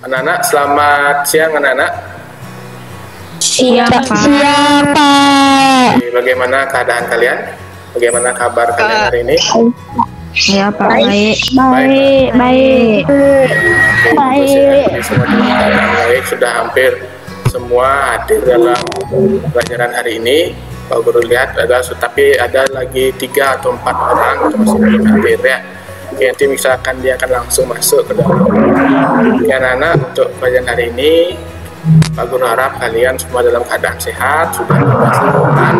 Anak-anak, selamat siang anak-anak. Siang, Pak. Oke, bagaimana keadaan kalian? Bagaimana kabar kalian hari ini? Ya, Pak. Baik. Baik. Semua dalam keadaan baik. Sudah hampir semua hadir dalam pelajaran hari ini. Pak Guru lihat tapi ada lagi 3 atau 4 orang yang masih belum hadir ya. Oke, nanti misalkan dia akan langsung masuk ke dalam. Oke, anak-anak, untuk pelajaran hari ini Pak Guru harap kalian semua dalam keadaan sehat, sudah bebas keluhan.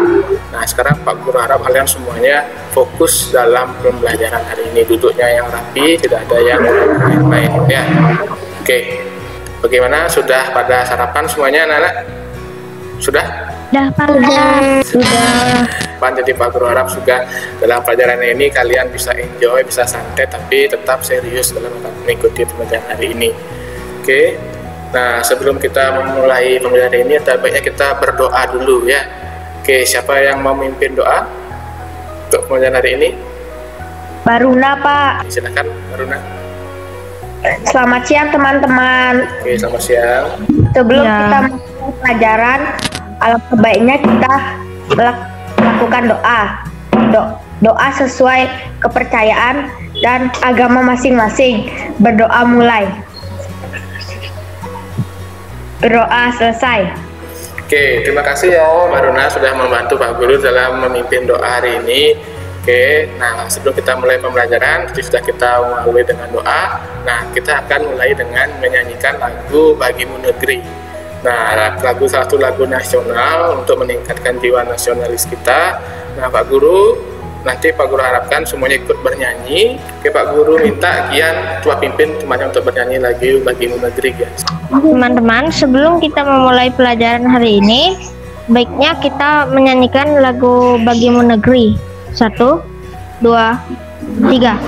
Nah, sekarang Pak Guru harap kalian semuanya fokus dalam pembelajaran hari ini. Duduknya yang rapi, tidak ada yang main-main ya. Oke, bagaimana? Sudah pada sarapan semuanya anak-anak? Sudah? Sudah. Jadi Pak Guru harap juga dalam pelajaran ini kalian bisa enjoy, bisa santai, tapi tetap serius dalam mengikuti pembelajaran hari ini. Oke. Nah, sebelum kita memulai pembelajaran ini, baiknya kita berdoa dulu ya. Oke, siapa yang mau memimpin doa untuk pembelajaran hari ini? Baruna, Pak. Silakan, Baruna. Selamat siang, teman-teman. Oke, selamat siang. Sebelum kita mulai pelajaran, alangkah baiknya kita melakukan doa sesuai kepercayaan dan agama masing-masing. Berdoa mulai. Berdoa selesai. Oke, terima kasih ya Baruna sudah membantu Pak Guru dalam memimpin doa hari ini. Oke, nah sebelum kita mulai pembelajaran, sudah kita mulai dengan doa. Nah, kita akan mulai dengan menyanyikan lagu Bagimu Negeri. Nah, satu lagu nasional untuk meningkatkan jiwa nasionalis kita. Nah, Pak Guru, nanti Pak Guru harapkan semuanya ikut bernyanyi. Oke, Pak Guru minta Gian, Tua pimpin temannya untuk bernyanyi lagu Bagimu Negeri, guys. Teman-teman, sebelum kita memulai pelajaran hari ini, baiknya kita menyanyikan lagu Bagimu Negeri. 1, 2, 3.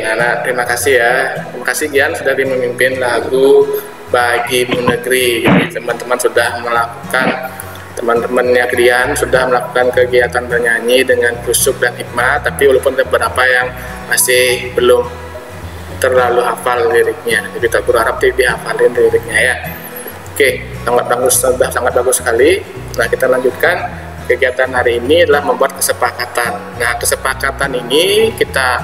Anak-anak, terima kasih ya. Terima kasih Gian sudah memimpin lagu Bagimu Negeri. Teman-teman sudah melakukan, teman-temannya Gian sudah melakukan kegiatan bernyanyi dengan khusyuk dan hikmat, tapi walaupun beberapa yang masih belum terlalu hafal liriknya. Jadi Pak Guru harap dihafalin liriknya ya. Oke, sangat bagus, sudah sangat bagus sekali. Nah, kita lanjutkan. Kegiatan hari ini adalah membuat kesepakatan. Nah, kesepakatan ini kita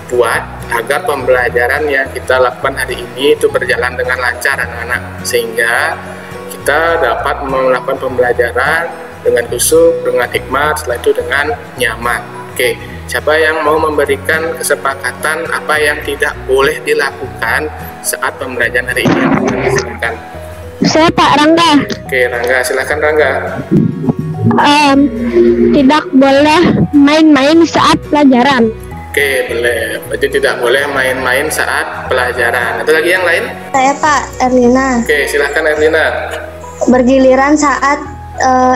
buat agar pembelajaran yang kita lakukan hari ini itu berjalan dengan lancar anak-anak, sehingga kita dapat melakukan pembelajaran dengan khusyuk, dengan hikmat, setelah itu dengan nyaman. Oke, siapa yang mau memberikan kesepakatan apa yang tidak boleh dilakukan saat pembelajaran hari ini? Silakan. Saya Pak Rangga. Oke, Rangga, silakan Rangga. Tidak boleh main-main saat pelajaran. Oke, boleh. Berarti tidak boleh main-main saat pelajaran. Ada lagi yang lain? Saya Pak Erlina. Oke, silakan Erlina. Bergiliran saat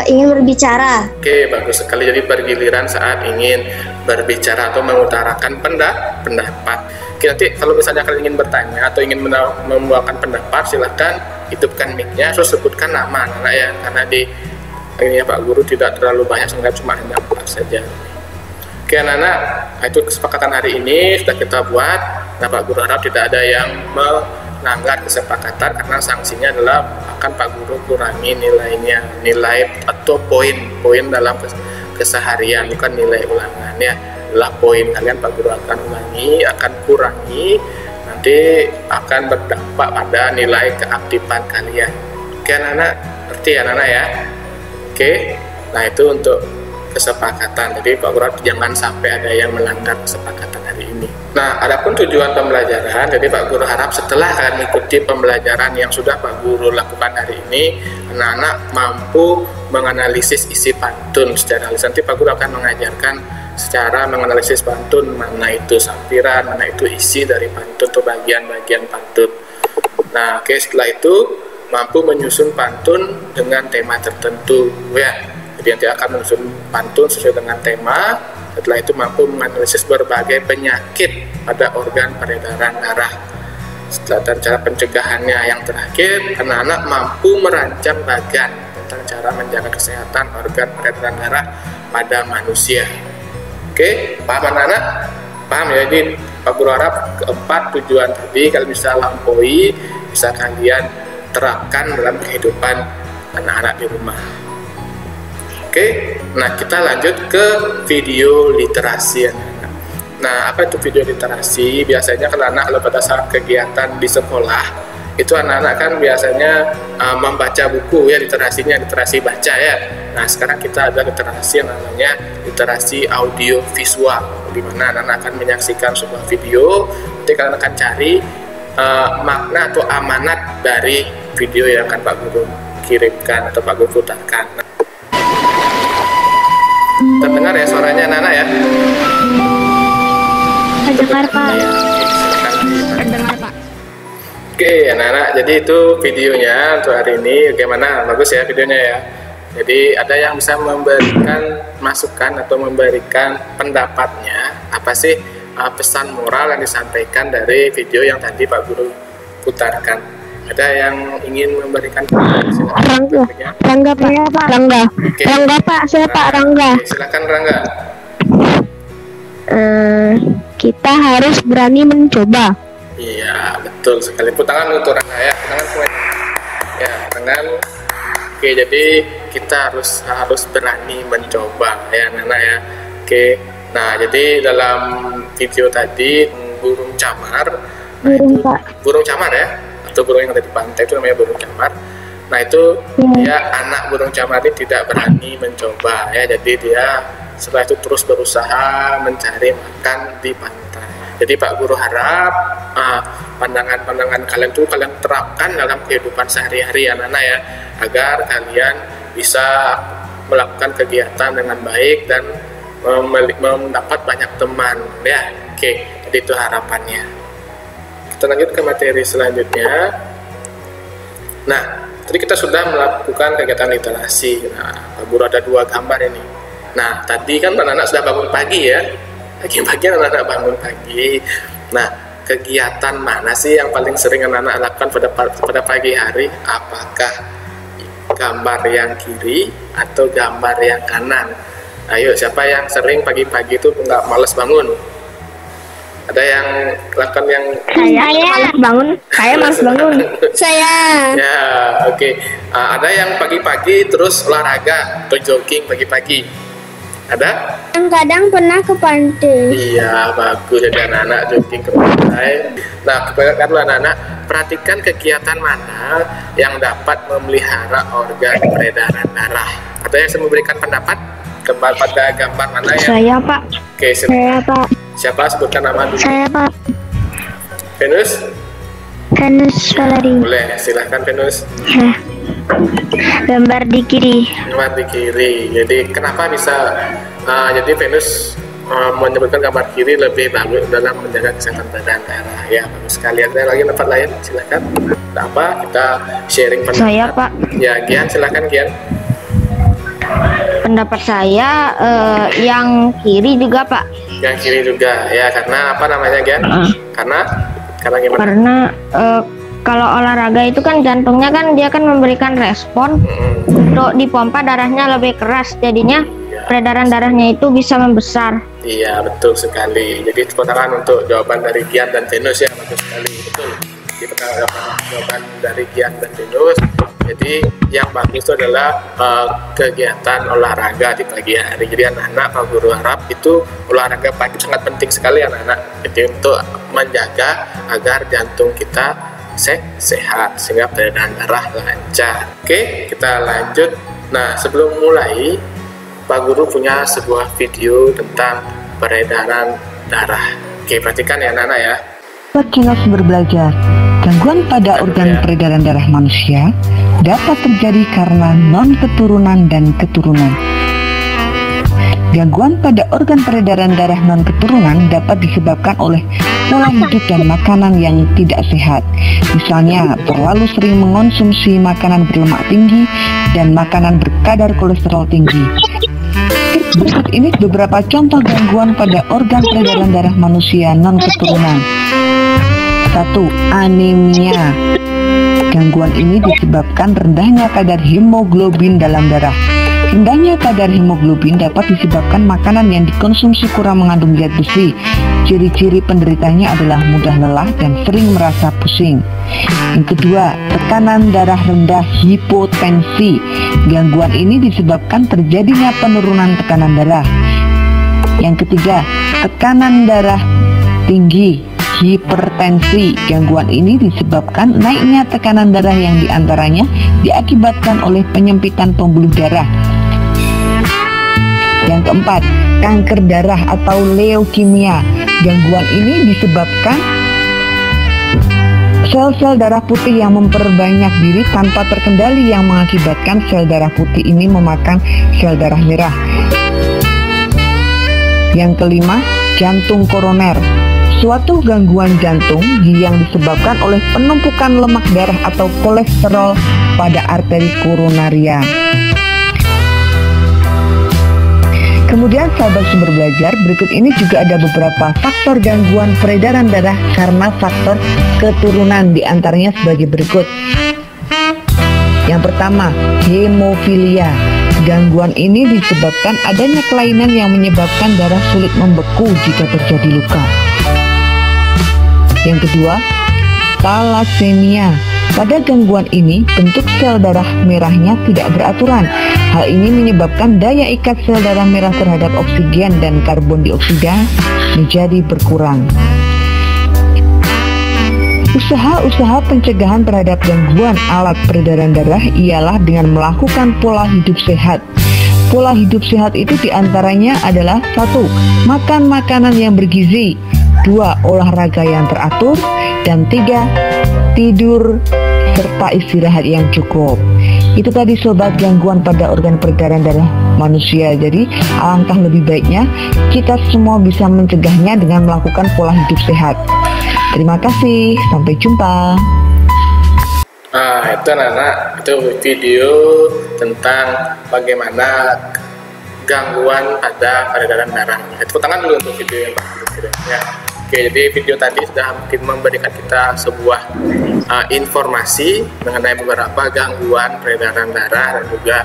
ingin berbicara. Oke, bagus sekali. Jadi bergiliran saat ingin berbicara atau mengutarakan pendapat. Oke, nanti kalau misalnya kalian ingin bertanya atau ingin membawakan pendapat, silakan hidupkan mic-nya, terus sebutkan nama anak ya, karena di ini Pak Guru tidak terlalu banyak, sehingga cuma hanya 4 saja. Oke anak-anak, itu kesepakatan hari ini sudah kita buat. Nah, Pak Guru harap tidak ada yang melanggar kesepakatan, karena sanksinya adalah akan Pak Guru kurangi nilainya, nilai atau poin dalam keseharian, bukan nilai ulangan ya, adalah poin kalian Pak Guru akan ulangi, akan kurangi, nanti akan berdampak pada nilai keaktifan kalian. Oke anak-anak, ngerti ya anak-anak ya? Oke, nah itu untuk kesepakatan. Jadi Pak Guru jangan sampai ada yang melanggar kesepakatan hari ini. Nah, adapun tujuan pembelajaran, jadi Pak Guru harap setelah kalian mengikuti pembelajaran yang sudah Pak Guru lakukan hari ini, anak-anak mampu menganalisis isi pantun secara lisan. Nanti Pak Guru akan mengajarkan secara menganalisis pantun, mana itu sampiran, mana itu isi dari pantun atau bagian-bagian pantun. Nah, oke, setelah itu mampu menyusun pantun dengan tema tertentu ya. Jadi nanti akan menyusun pantun sesuai dengan tema. Setelah itu mampu menganalisis berbagai penyakit pada organ peredaran darah. Setelah cara pencegahannya, yang terakhir, anak-anak mampu merancang bagan tentang cara menjaga kesehatan organ peredaran darah pada manusia. Oke, paham anak-anak? Paham ya? Jadi Pak Guru harap keempat tujuan tadi kalian bisa lampaui, bisa kalian terapkan dalam kehidupan anak-anak di rumah. Oke, nah kita lanjut ke video literasi anak-anak. Nah, apa itu video literasi? Biasanya kalau pada saat kegiatan di sekolah, itu anak-anak kan biasanya membaca buku ya, literasinya literasi baca ya. Nah, sekarang kita ada literasi yang namanya literasi audio visual, di mana anak-anak akan menyaksikan sebuah video, nanti kalian akan cari makna atau amanat dari video yang akan Pak Guru kirimkan atau Pak Guru putarkan. Terdengar ya suaranya anak-anak ya? Terdengar Pak. Ya, silakan. Terdengar Pak. Oke anak-anak, jadi itu videonya untuk hari ini. Bagaimana? Bagus ya videonya ya. Jadi ada yang bisa memberikan masukan atau memberikan pendapatnya, apa sih pesan moral yang disampaikan dari video yang tadi Pak Guru putarkan. Ada yang ingin memberikan Rangga Pak. Rangga. Oke. Rangga Pak, saya Pak Rangga. Oke, silakan Rangga. Kita harus berani mencoba. Iya, betul sekali. Tangan untuk Rangga ya, tangan semuanya. Ya, tangan. Oke, jadi kita harus berani mencoba ya, Nana ya. Oke. Nah, jadi dalam video tadi burung camar. Nah, Burung, itu Pak. burung camar ya, atau burung yang ada di pantai itu namanya burung camar. Nah, itu dia anak burung camar ini tidak berani mencoba ya. Jadi dia setelah itu terus berusaha mencari makan di pantai. Jadi Pak Guru harap pandangan-pandangan kalian tuh kalian terapkan dalam kehidupan sehari-hari anak-anak ya, agar kalian bisa melakukan kegiatan dengan baik dan mendapat banyak teman ya. Oke, jadi itu harapannya. Kita lanjut ke materi selanjutnya. Nah, tadi kita sudah melakukan kegiatan literasi. Nah, Pak Guru ada 2 gambar ini. Nah, tadi kan anak-anak sudah bangun pagi ya. Pagi-pagi anak-anak bangun pagi. Nah, kegiatan mana sih yang paling sering anak-anak lakukan pada pagi hari? Apakah gambar yang kiri atau gambar yang kanan? Ayo, siapa yang sering pagi-pagi itu nggak malas bangun? Ada yang lakukan yang Malas bangun. Saya malas bangun. Saya. ya, oke. Ada yang pagi-pagi terus olahraga atau jogging pagi-pagi. Ada? Kadang pernah ke pantai. Iya, bagus jadi anak-anak jogging ke pantai. Nah, kebanyakan anak-anak perhatikan kegiatan mana yang dapat memelihara organ peredaran darah. Ada yang bisa memberikan pendapat? Pada gambar mana ya? Saya, Pak. Oke, Saya, Pak. siapa sebutkan nama dulu? Saya, Pak. Venus? Venus Valadi. Boleh, silahkan Venus. Ya. Gambar di kiri. Gambar di kiri. Jadi kenapa bisa jadi Venus menyebutkan gambar kiri lebih bagus dalam menjaga kesehatan badan darah? Ya, bagus sekali. Ada lagi tempat lain? Silakan. Ada apa? Kita sharing pendapat. Saya, Pak. Ya, Gian, silakan Gian. Pendapat saya yang kiri juga, Pak. Yang kiri juga. Ya, karena apa namanya Gian? Karena gimana? Karena kalau olahraga itu kan jantungnya kan dia kan memberikan respon untuk dipompa darahnya lebih keras, jadinya peredaran darahnya itu bisa membesar. Iya, betul sekali. Jadi tepuk tangan untuk jawaban dari Gian dan Venus ya, bagus sekali. Betul. Di jawaban dari Gian dan Venus. Jadi yang bagus itu adalah kegiatan olahraga di pagi hari. Jadi anak-anak Pak Guru harap itu olahraga pagi sangat penting sekali anak-anak. Jadi untuk menjaga agar jantung kita sehat sehingga peredaran darah lancar. Oke, kita lanjut. Nah, sebelum mulai, Pak Guru punya sebuah video tentang peredaran darah. Oke, perhatikan ya anak-anak ya. Kilas berbelajar. Gangguan pada organ peredaran darah manusia dapat terjadi karena non-keturunan dan keturunan. Gangguan pada organ peredaran darah non-keturunan dapat disebabkan oleh pola hidup dan makanan yang tidak sehat. Misalnya, terlalu sering mengonsumsi makanan berlemak tinggi dan makanan berkadar kolesterol tinggi. Berikut ini beberapa contoh gangguan pada organ peredaran darah manusia non-keturunan. 1. Anemia. Gangguan ini disebabkan rendahnya kadar hemoglobin dalam darah. Rendahnya kadar hemoglobin dapat disebabkan makanan yang dikonsumsi kurang mengandung zat besi. Ciri-ciri penderitanya adalah mudah lelah dan sering merasa pusing. Yang kedua, tekanan darah rendah, hipotensi. Gangguan ini disebabkan terjadinya penurunan tekanan darah. Yang ketiga, tekanan darah tinggi, hipertensi. Gangguan ini disebabkan naiknya tekanan darah yang diantaranya diakibatkan oleh penyempitan pembuluh darah. Yang keempat, kanker darah atau leukemia. Gangguan ini disebabkan sel-sel darah putih yang memperbanyak diri tanpa terkendali yang mengakibatkan sel darah putih ini memakan sel darah merah. Yang kelima, jantung koroner. Suatu gangguan jantung yang disebabkan oleh penumpukan lemak darah atau kolesterol pada arteri koronaria. Kemudian sahabat sumber belajar, berikut ini juga ada beberapa faktor gangguan peredaran darah karena faktor keturunan, diantaranya sebagai berikut. Yang pertama, hemofilia. Gangguan ini disebabkan adanya kelainan yang menyebabkan darah sulit membeku jika terjadi luka. Yang kedua, talasemia. Pada gangguan ini, bentuk sel darah merahnya tidak beraturan. Hal ini menyebabkan daya ikat sel darah merah terhadap oksigen dan karbon dioksida menjadi berkurang. Usaha-usaha pencegahan terhadap gangguan alat peredaran darah ialah dengan melakukan pola hidup sehat. Pola hidup sehat itu diantaranya adalah 1. Makan makanan yang bergizi, 2. Olahraga yang teratur, dan 3. Tidur serta istirahat yang cukup. Itu tadi sobat gangguan pada organ peredaran darah manusia. Jadi alangkah lebih baiknya kita semua bisa mencegahnya dengan melakukan pola hidup sehat. Terima kasih, sampai jumpa. Nah, itu anak-anak, itu video tentang bagaimana gangguan pada peredaran darah. Tepuk tangan dulu untuk video yang ya. Oke, jadi video tadi sudah mungkin memberikan kita sebuah informasi mengenai beberapa gangguan peredaran darah dan juga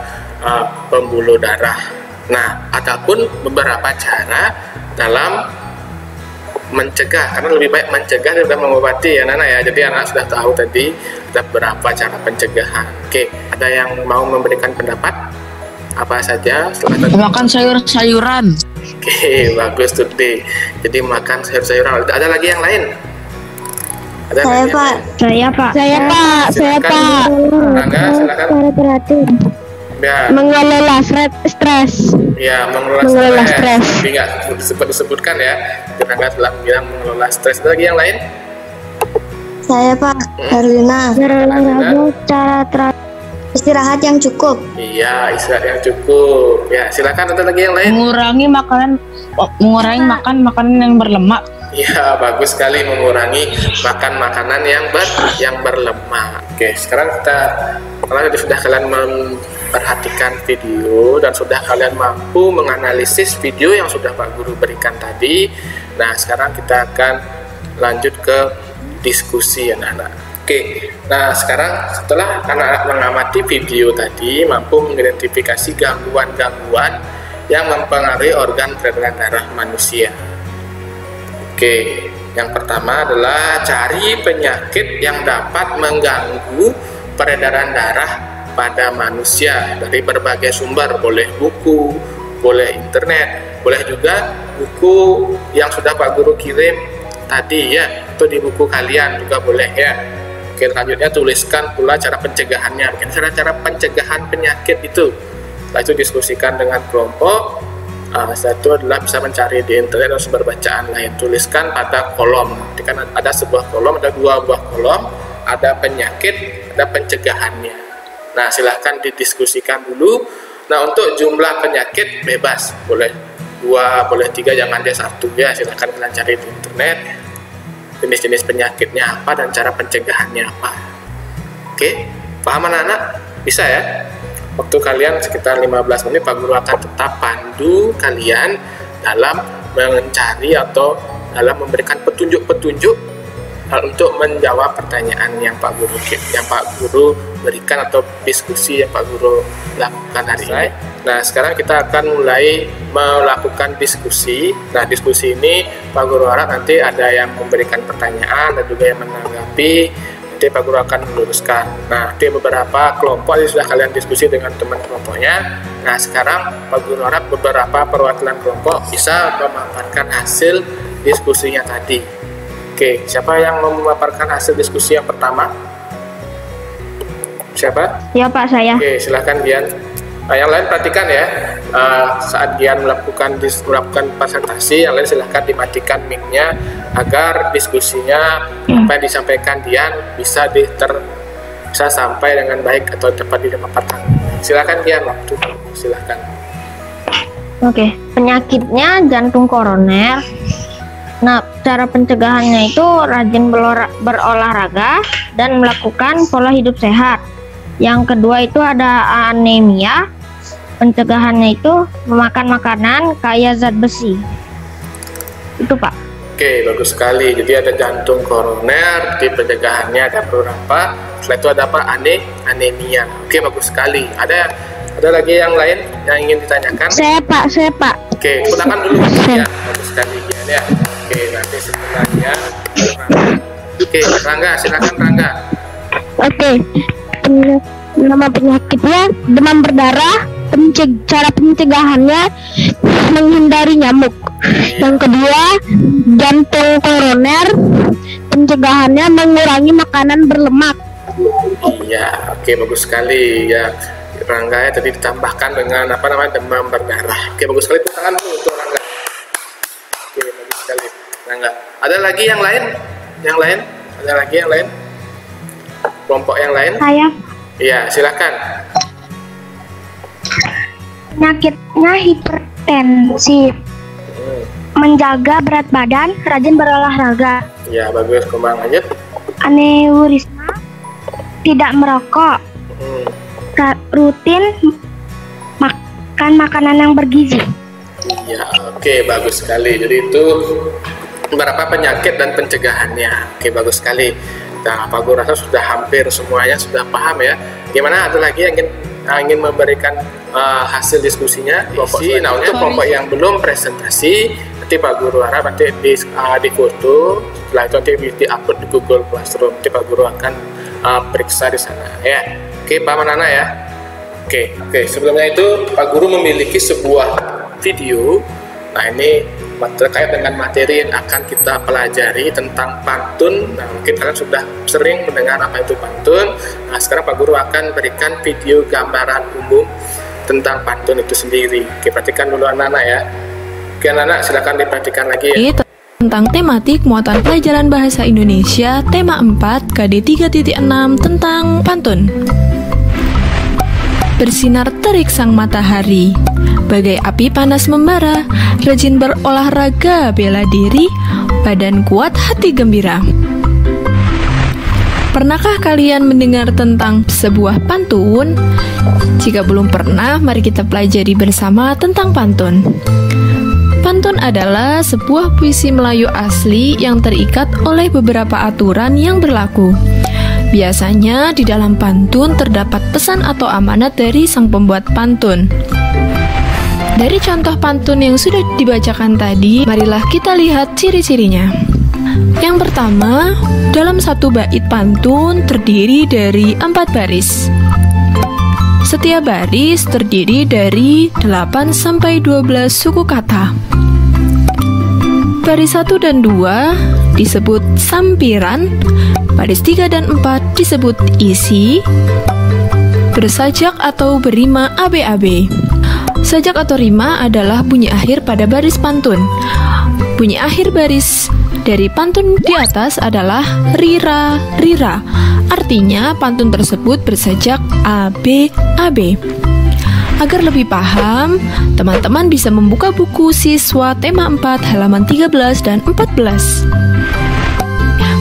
pembuluh darah. Nah, ataupun beberapa cara dalam mencegah, karena lebih baik mencegah daripada mengobati ya Nana ya. Jadi anak sudah tahu tadi ada berapa cara pencegahan. Oke, ada yang mau memberikan pendapat apa saja setelah tadi? Makan sayur-sayuran. Oke, bagus tuh deh. Jadi makan sayur-sayuran. Ada lagi yang lain? Ada Saya lagi yang Pak. lain? Saya Pak. Saya Pak. Saya Silakan. Pak. Rangga, silakan. Cara teratur. Ya, Mengelola stres. ya Mengelola stres. Tapi nggak disebutkan ya. Rangga telah bilang mengelola stres. Ada lagi yang lain? Saya Pak. Herlina. Herlina. Cara teratur. Istirahat yang cukup. Iya, istirahat yang cukup. Ya, silakan. Ada lagi yang lain? Mengurangi makan makanan yang berlemak. Ya, bagus sekali, mengurangi makan makanan yang berlemak. Oke, sekarang kalau sudah kalian memperhatikan video dan sudah kalian mampu menganalisis video yang sudah Pak Guru berikan tadi, nah sekarang kita akan lanjut ke diskusi anak-anak. Oke, nah sekarang setelah anak-anak mengamati video tadi, mampu mengidentifikasi gangguan-gangguan yang mempengaruhi organ peredaran darah manusia. Oke, yang pertama adalah cari penyakit yang dapat mengganggu peredaran darah pada manusia dari berbagai sumber, boleh buku, boleh internet, boleh juga buku yang sudah Pak Guru kirim tadi ya, atau di buku kalian juga boleh ya. Oke, selanjutnya tuliskan pula cara pencegahannya, cara pencegahan penyakit itu. Setelah itu diskusikan dengan kelompok. Setelah itu adalah bisa mencari di internet dan sumber bacaan lain. Tuliskan pada kolom. Nanti kan ada sebuah kolom, ada 2 buah kolom, ada penyakit, ada pencegahannya. Nah, silahkan didiskusikan dulu. Nah, untuk jumlah penyakit bebas, boleh 2, boleh 3, jangan dia 1 ya. Silahkan kalian cari di internet jenis-jenis penyakitnya apa dan cara pencegahannya apa. Oke, paham anak-anak? Bisa ya? Waktu kalian sekitar 15 menit, Pak Guru akan tetap pandu kalian dalam mencari atau dalam memberikan petunjuk-petunjuk untuk menjawab pertanyaan yang Pak Guru berikan atau diskusi yang Pak Guru lakukan hari ini. Nah, sekarang kita akan mulai melakukan diskusi. Nah, diskusi ini Pak Guru harap nanti ada yang memberikan pertanyaan dan juga yang menanggapi. Nanti Pak Guru akan meluruskan. Nah, di beberapa kelompok ini sudah kalian diskusi dengan teman kelompoknya. Nah, sekarang Pak Guru harap beberapa perwakilan kelompok bisa memaparkan hasil diskusinya tadi. Oke, siapa yang mau memaparkan hasil diskusi yang pertama? Siapa? Ya Pak, saya. Oke, silahkan Gian. Nah, yang lain perhatikan ya, saat Gian melakukan presentasi, yang lain silahkan dimatikan mic-nya agar diskusinya apa yang disampaikan Gian bisa sampai dengan baik atau dapat dipaparkan. Silahkan Gian, waktu silahkan. Oke, penyakitnya jantung koroner. Nah, cara pencegahannya itu rajin berolahraga dan melakukan pola hidup sehat. Yang kedua itu ada anemia. Pencegahannya itu memakan makanan kaya zat besi. Itu Pak. Oke, bagus sekali. Jadi ada jantung koroner, di pencegahannya ada beberapa. Setelah itu ada apa? Anemia. Oke, bagus sekali. Ada lagi yang lain yang ingin ditanyakan? Saya Pak. Oke, gunakan dulu ya. Bagus sekali ya. Oke, nanti sebenarnya. Oke, Rangga, silakan Rangga. Oke. Nama penyakitnya demam berdarah. Cara pencegahannya menghindari nyamuk. Yang kedua, jantung koroner. Pencegahannya mengurangi makanan berlemak. Iya, oke, bagus sekali ya. Rangga ya tadi ditambahkan dengan demam berdarah. Oke, bagus sekali, tepuk tangan dulu untuk Rangga. Oke, bagus sekali Rangga. Ada lagi yang lain? Ada lagi yang lain? Kelompok yang lain? Saya. Iya, silakan. Penyakitnya hipertensi. Menjaga berat badan, rajin berolahraga. Ya, bagus, kembang lanjut. Aneurisma, tidak merokok. Rutin makan makanan yang bergizi. Iya, oke, bagus sekali. Jadi itu beberapa penyakit dan pencegahannya. Oke, bagus sekali. Nah, Pak Guru rasa sudah hampir semuanya sudah paham ya. Gimana, ada lagi yang ingin ingin memberikan hasil diskusinya kelompok selanjutnya. Nah, untuk kelompok yang belum presentasi, nanti Pak Guru harap nanti di foto, setelah itu nanti di-upload di Google Classroom. Nanti Pak Guru akan periksa di sana ya. Oke, Pak Manana ya. Oke, sebelumnya itu Pak Guru memiliki sebuah video. Nah, ini terkait dengan materi yang akan kita pelajari tentang pantun. Nah, mungkin kalian sudah sering mendengar apa itu pantun. Nah, sekarang Pak Guru akan berikan video gambaran umum tentang pantun itu sendiri. Oke, perhatikan dulu anak-anak ya. Oke, anak-anak silakan diperhatikan lagi ya. Tentang tematik muatan pelajaran bahasa Indonesia tema 4 KD 3.6 tentang pantun. Bersinar terik sang matahari, bagai api panas membara, rajin berolahraga bela diri, badan kuat hati gembira. Pernahkah kalian mendengar tentang sebuah pantun? Jika belum pernah, mari kita pelajari bersama tentang pantun. Pantun adalah sebuah puisi Melayu asli yang terikat oleh beberapa aturan yang berlaku. Biasanya di dalam pantun terdapat pesan atau amanat dari sang pembuat pantun. Dari contoh pantun yang sudah dibacakan tadi, marilah kita lihat ciri-cirinya. Yang pertama, dalam satu bait pantun terdiri dari 4 baris. Setiap baris terdiri dari 8 sampai 12 suku kata. Baris 1 dan 2 disebut sampiran, baris 3 dan 4 disebut isi, bersajak atau berima ABAB. Sajak atau rima adalah bunyi akhir pada baris pantun. Bunyi akhir baris dari pantun di atas adalah rira, rira. Artinya pantun tersebut bersajak ABAB. Agar lebih paham, teman-teman bisa membuka buku siswa tema 4 halaman 13 dan 14.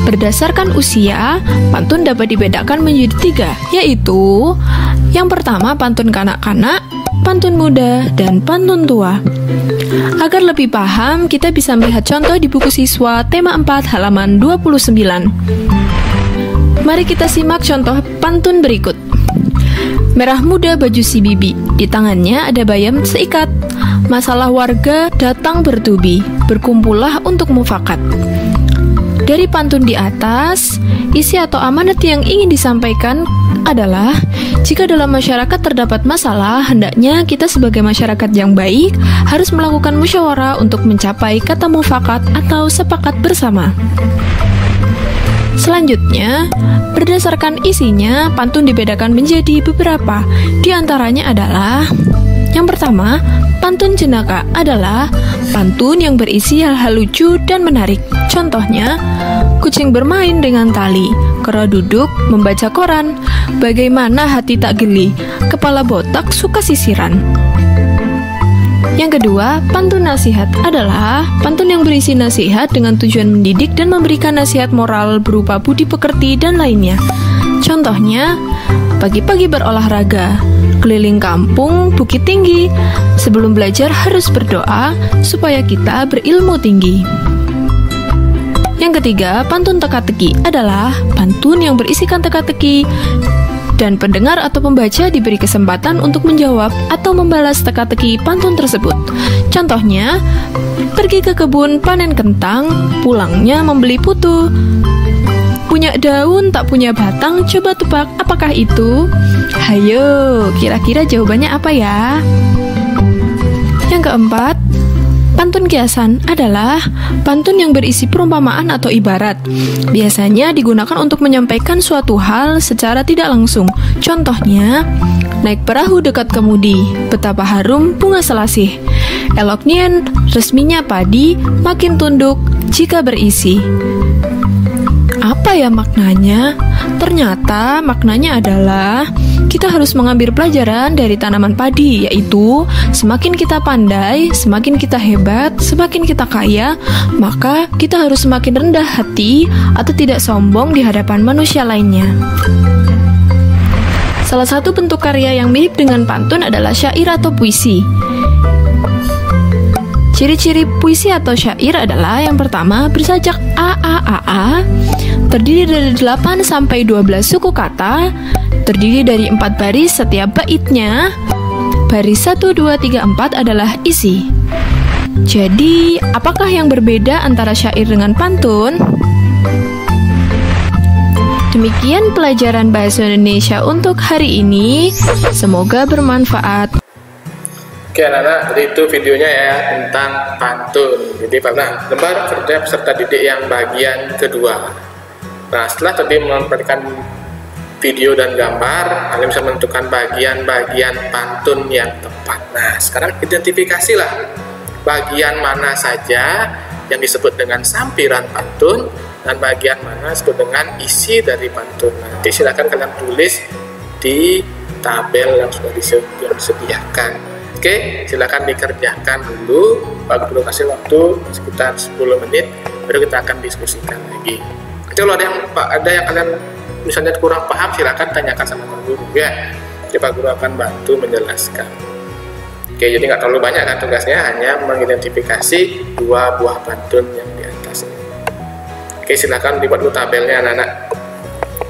Berdasarkan usia, pantun dapat dibedakan menjadi 3, yaitu yang pertama pantun kanak-kanak, pantun muda, dan pantun tua. Agar lebih paham, kita bisa melihat contoh di buku siswa tema 4 halaman 29. Mari kita simak contoh pantun berikut. Merah muda baju si bibi, di tangannya ada bayam seikat. Masalah warga datang bertubi, berkumpullah untuk mufakat. Dari pantun di atas, isi atau amanat yang ingin disampaikan adalah jika dalam masyarakat terdapat masalah, hendaknya kita sebagai masyarakat yang baik harus melakukan musyawarah untuk mencapai kata mufakat atau sepakat bersama. Selanjutnya, berdasarkan isinya, pantun dibedakan menjadi beberapa. Di antaranya adalah yang pertama, pantun jenaka adalah pantun yang berisi hal-hal lucu dan menarik. Contohnya, kucing bermain dengan tali, kera duduk membaca koran, bagaimana hati tak geli, kepala botak suka sisiran. Yang kedua, pantun nasihat adalah pantun yang berisi nasihat dengan tujuan mendidik dan memberikan nasihat moral berupa budi pekerti dan lainnya. Contohnya, pagi-pagi berolahraga, keliling kampung, bukit tinggi, sebelum belajar harus berdoa supaya kita berilmu tinggi. Yang ketiga, pantun teka-teki adalah pantun yang berisikan teka-teki dan pendengar atau pembaca diberi kesempatan untuk menjawab atau membalas teka-teki pantun tersebut. Contohnya, pergi ke kebun panen kentang, pulangnya membeli putu. Punya daun tak punya batang, coba tebak apakah itu? Hayo, kira-kira jawabannya apa ya? Yang keempat, pantun kiasan adalah pantun yang berisi perumpamaan atau ibarat. Biasanya digunakan untuk menyampaikan suatu hal secara tidak langsung. Contohnya, naik perahu dekat kemudi, betapa harum bunga selasih. Elok nien, resminya padi, makin tunduk jika berisi. Apa ya maknanya? Ternyata maknanya adalah kita harus mengambil pelajaran dari tanaman padi, yaitu semakin kita pandai, semakin kita hebat, semakin kita kaya, maka kita harus semakin rendah hati atau tidak sombong di hadapan manusia lainnya. Salah satu bentuk karya yang mirip dengan pantun adalah syair atau puisi. Ciri-ciri puisi atau syair adalah yang pertama, bersajak AAAA, terdiri dari 8 sampai 12 suku kata terdiri dari 4 baris setiap baitnya. Baris 1, 2, 3, 4 adalah isi. Jadi, apakah yang berbeda antara syair dengan pantun? Demikian pelajaran bahasa Indonesia untuk hari ini. Semoga bermanfaat. Oke anak-anak, jadi itu videonya ya tentang pantun. Jadi pada lembar kerja peserta didik yang bagian kedua. Nah, setelah tadi memberikan video dan gambar, kalian bisa menentukan bagian-bagian pantun yang tepat. Nah, sekarang identifikasilah bagian mana saja yang disebut dengan sampiran pantun dan bagian mana disebut dengan isi dari pantun. Nanti silakan kalian tulis di tabel yang sudah disediakan. Oke, silakan dikerjakan dulu. Pak Guru kasih waktu sekitar 10 menit, baru kita akan diskusikan lagi. Nanti kalau ada yang kalian misalnya kurang paham, silakan tanyakan sama Pak Guru ya. Jadi Pak Guru akan bantu menjelaskan. Oke, jadi nggak terlalu banyak kan tugasnya, hanya mengidentifikasi 2 buah pantun yang di atas. Oke, silakan dibuat dulu tabelnya anak-anak.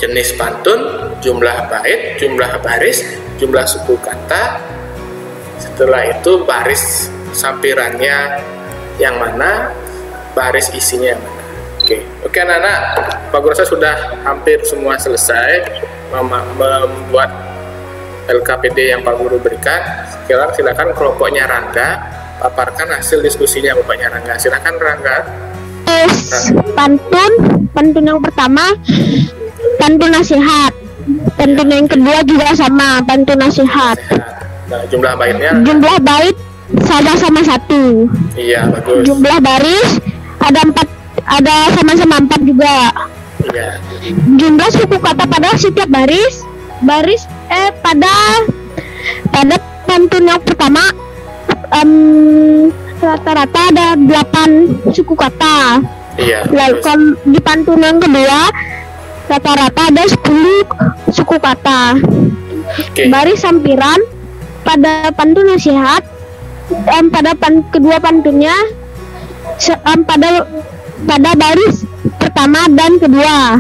Jenis pantun, jumlah bait, jumlah baris, jumlah suku kata. Setelah itu baris sampirannya yang mana, baris isinya yang mana. Oke anak-anak, Pak Guru rasa sudah hampir semua selesai membuat LKPD yang Pak Guru berikan. Sekarang silakan kelompoknya Rangga paparkan hasil diskusinya Bapaknya Rangga. Silakan Rangga. Pantun yang pertama pantun nasihat. Pantun yang kedua juga sama, pantun nasihat. Nah, jumlah baitnya? Jumlah bait sama-sama 1. Iya, bagus. Jumlah baris ada sama-sama 4 juga. Iya. Jumlah suku kata pada setiap baris pada pantun yang pertama rata-rata ada 8 suku kata. Iya. Lalu kalau di pantun yang kedua rata-rata ada 10 suku kata. Baris sampiran pada pantun nasihat, kedua pantunnya pada baris pertama dan kedua.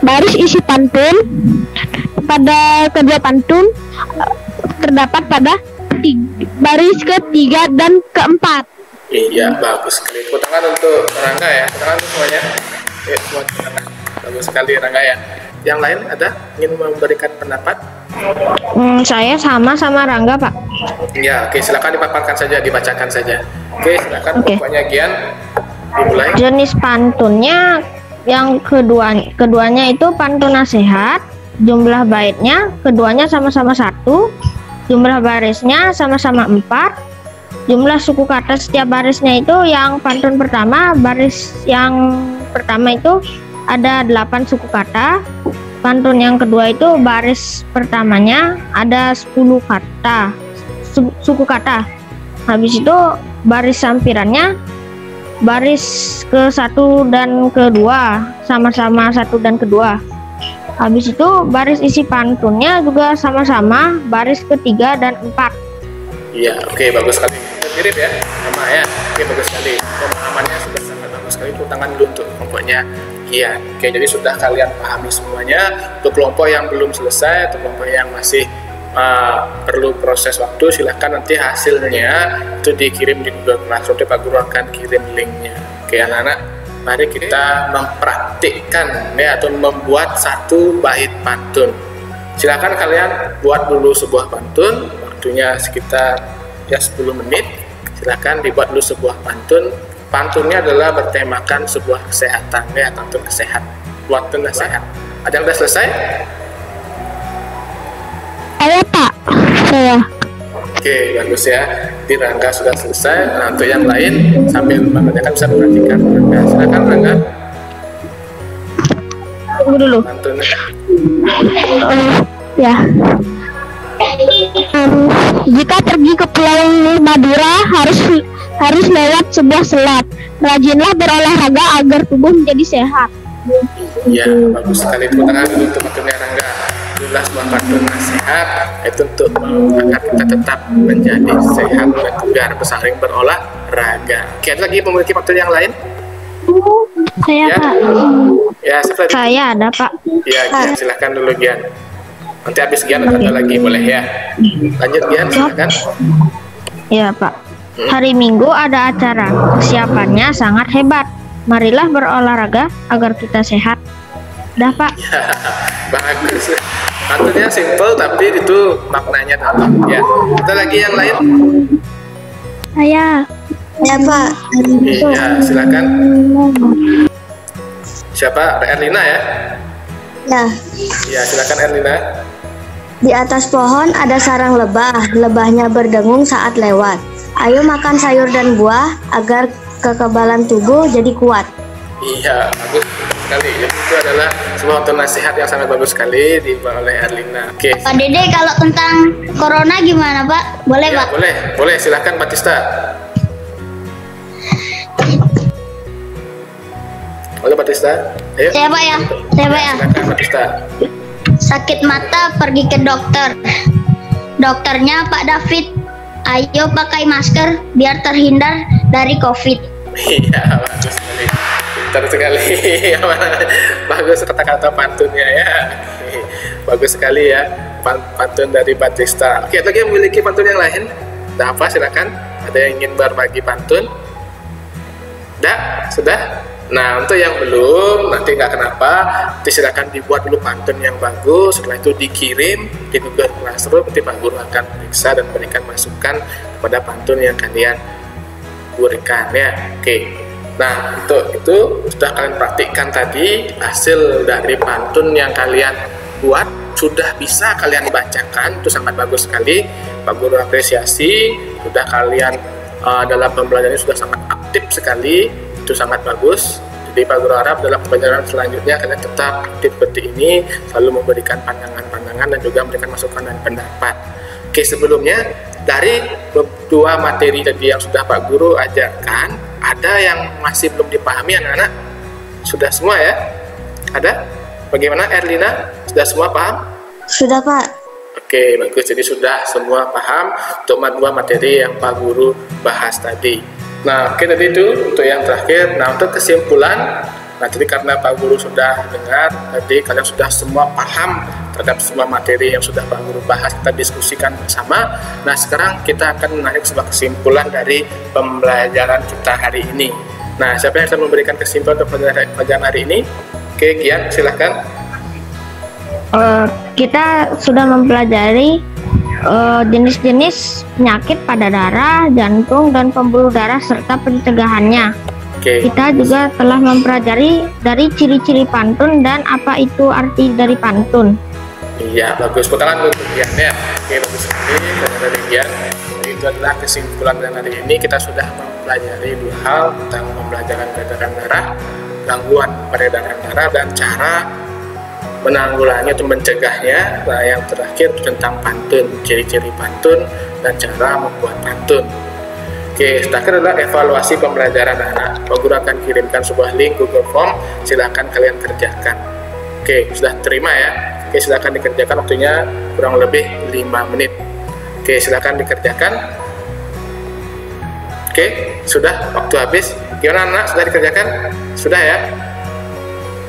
Baris isi pantun pada kedua pantun terdapat pada baris ketiga dan keempat. Iya, bagus sekali. Tepuk tangan untuk Rangga ya. Tepuk tangan untuk semuanya. Ya, semua bagus sekali Rangga ya. Yang lain ada ingin memberikan pendapat? Saya sama Rangga, Pak. Ya, oke, silakan dipaparkan saja, dibacakan saja. Oke, silakan. Pokoknya Gian dimulai. Jenis pantunnya yang keduanya itu pantun nasihat. Jumlah baitnya keduanya sama-sama 1. Jumlah barisnya sama-sama 4. Jumlah suku kata setiap barisnya itu yang pantun pertama, baris yang pertama itu ada 8 suku kata. Pantun yang kedua itu baris pertamanya ada 10 kata suku kata. Habis itu baris sampirannya baris ke-1 dan kedua sama-sama 1 dan kedua. Habis itu baris isi pantunnya juga sama-sama baris ketiga dan 4. Iya, oke, bagus sekali. Mirip ya, sama ya. Oke, bagus sekali. Pemahamannya sudah sangat bagus sekali. Tepuk tangan dulu untuk kelompoknya. Iya, oke, jadi sudah kalian pahami semuanya. Untuk kelompok yang belum selesai, atau kelompok yang masih perlu proses waktu, silahkan nanti hasilnya itu dikirim di Google Classroom. Pak Guru akan kirim linknya. Oke, anak-anak, mari kita mempraktikkan ya, atau membuat satu bait pantun. Silakan kalian buat dulu sebuah pantun, waktunya sekitar ya 10 menit. Silakan dibuat dulu sebuah pantun. Pantunnya adalah bertemakan sebuah kesehatan ya, pantun kesehatan, pantun nasihat. Ada yang sudah selesai? Ayo Pak, saya. Oke, bagus ya. Di Rangga sudah selesai. Nah, untuk yang lain sambil mengerjakan bisa perhatikan Rangga. Silakan Rangga. Tunggu dulu. Pantunnya. Ya. Jika pergi ke Pulau Madura harus lewat sebuah selat. Rajinlah berolahraga agar tubuh menjadi sehat. Ya, bagus sekali. Tepuk tangan dulu untuk pantunnya Rangga. Itulah sebuah pantun nasihat, itu untuk agar kita tetap menjadi sehat dan tegar bersaing berolahraga. Oke, ada lagi memiliki pantun yang lain? Saya ya? Pak. Ya, Saya ada Pak. Ya, Gian, silahkan dulu Gian. Nanti habis Gian ada lagi, boleh ya? Lanjut Gian, silakan. Ya Pak. Hari Minggu ada acara. Persiapannya sangat hebat. Marilah berolahraga agar kita sehat. Dah Pak. Ya, bagus. Pantunnya simple tapi itu maknanya dalam. Ya. Ada lagi yang lain? Saya. Ya Pak. Iya, silakan. Siapa? Ada Erlina ya? Ya. Iya, silakan Erlina. Di atas pohon ada sarang lebah. Lebahnya berdengung saat lewat. Ayo makan sayur dan buah agar kekebalan tubuh jadi kuat. Iya, bagus sekali. Jadi itu adalah sebuah contoh nasihat yang sangat bagus sekali dibawa oleh Erlina. Oke. Pak Dede, kalau tentang corona gimana Pak? Boleh Ya, Pak? boleh, silakan Batista. Oke Batista, ayo. Saya Pak ya. Silakan Batista. Sakit mata pergi ke dokter. Dokternya Pak David. Ayo pakai masker biar terhindar dari COVID. Iya, bagus sekali. Pintar sekali. Bagus kata-kata pantunnya ya. Bagus sekali ya pantun dari Batista. Oke, lagi yang memiliki pantun yang lain? Ada apa? Silakan. Ada yang ingin berbagi pantun? Sudah? Nah, untuk yang belum, nanti nggak kenapa, nanti silakan dibuat dulu pantun yang bagus, setelah itu dikirim di Google Classroom, nanti Pak Guru akan periksa dan berikan masukan kepada pantun yang kalian berikan ya. Oke. Nah, untuk itu sudah kalian praktikkan tadi, hasil dari pantun yang kalian buat sudah bisa kalian bacakan, itu sangat bagus sekali. Pak Guru apresiasi, sudah kalian dalam pembelajaran sudah sangat aktif sekali. Itu sangat bagus. Jadi Pak Guru harap dalam pembelajaran selanjutnya kalian tetap aktif seperti ini, selalu memberikan pandangan-pandangan dan juga memberikan masukan dan pendapat. Oke, sebelumnya dari dua materi tadi yang sudah Pak Guru ajarkan, ada yang masih belum dipahami anak-anak? Sudah semua ya? Ada? Bagaimana Erlina? Sudah semua paham? Sudah Pak. Oke, bagus. Jadi sudah semua paham untuk dua materi yang Pak Guru bahas tadi. Nah, oke, tadi itu untuk yang terakhir. Nah, untuk kesimpulan, nah jadi karena Pak Guru sudah dengar, tadi kalian sudah semua paham terhadap semua materi yang sudah Pak Guru bahas, kita diskusikan bersama. Nah, sekarang kita akan menarik sebuah kesimpulan dari pembelajaran kita hari ini. Nah, siapa yang bisa memberikan kesimpulan untuk pelajaran hari ini? Oke, Gian, silahkan. Kita sudah mempelajari jenis-jenis penyakit pada darah, jantung, dan pembuluh darah serta pencegahannya. Kita juga telah mempelajari dari ciri-ciri pantun dan apa itu arti dari pantun. Iya, bagus. Tangan untuk Gian ya. Oke, bagus sekali dari Gian. Jadi itu adalah kesimpulan dan hari ini kita sudah mempelajari dua hal tentang pembelajaran peredaran darah, gangguan peredaran darah, dan cara menanggulangi atau mencegahnya. Nah, yang terakhir tentang pantun, ciri-ciri pantun dan cara membuat pantun. Oke, terakhir adalah evaluasi pembelajaran anak. Pak Guru akan kirimkan sebuah link Google Form, silakan kalian kerjakan. Oke, sudah terima ya? Oke, silakan dikerjakan, waktunya kurang lebih 5 menit. Oke, silakan dikerjakan. Oke, sudah, waktu habis. Gimana anak, sudah dikerjakan? Sudah ya?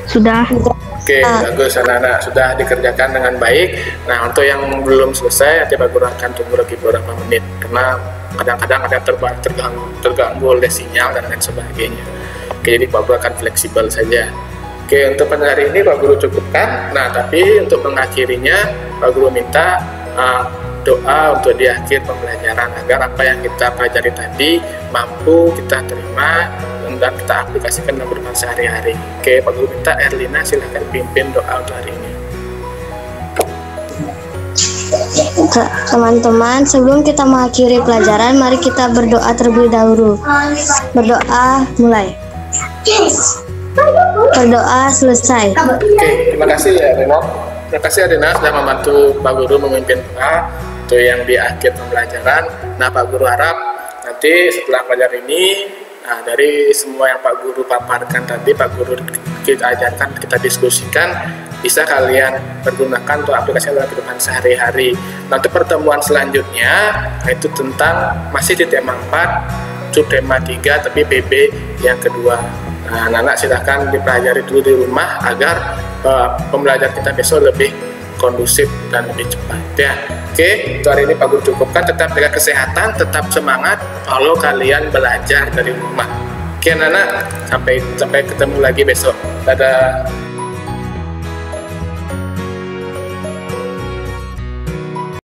Sudah. Oke, bagus anak-anak, sudah dikerjakan dengan baik. Nah, untuk yang belum selesai, nanti Pak Guru akan tunggu lagi beberapa menit, karena kadang-kadang ada terganggu oleh sinyal dan lain sebagainya. Oke, jadi Pak Guru akan fleksibel saja. Oke, untuk pada hari ini Pak Guru cukupkan. Nah, tapi untuk mengakhirinya, Pak Guru minta doa untuk di akhir pembelajaran agar apa yang kita pelajari tadi mampu kita terima dan kita aplikasikan dalam kehidupan sehari-hari. Oke, Pak Guru minta Erlina silahkan pimpin doa untuk hari ini. Teman-teman, sebelum kita mengakhiri pelajaran, mari kita berdoa terlebih dahulu. Berdoa mulai. Berdoa selesai. Oke, terima kasih ya Reno. Terima kasih Adina sudah membantu Pak Guru memimpin doa untuk yang di akhir pembelajaran. Nah, Pak Guru harap nanti setelah pelajaran ini, nah, dari semua yang Pak Guru paparkan tadi, Pak Guru kita ajarkan, kita diskusikan, bisa kalian pergunakan untuk aplikasi dalam kehidupan sehari-hari. Nah, untuk pertemuan selanjutnya, itu tentang masih di tema 4, subtema 3, tapi PB yang kedua. Nah, anak-anak silahkan dipelajari dulu di rumah agar pembelajaran kita besok lebih kondusif dan lebih cepat ya. Oke, untuk hari ini Pak Guru cukupkan. Tetap jaga kesehatan, tetap semangat kalau kalian belajar dari rumah. Oke anak-anak, sampai ketemu lagi besok. Dadah.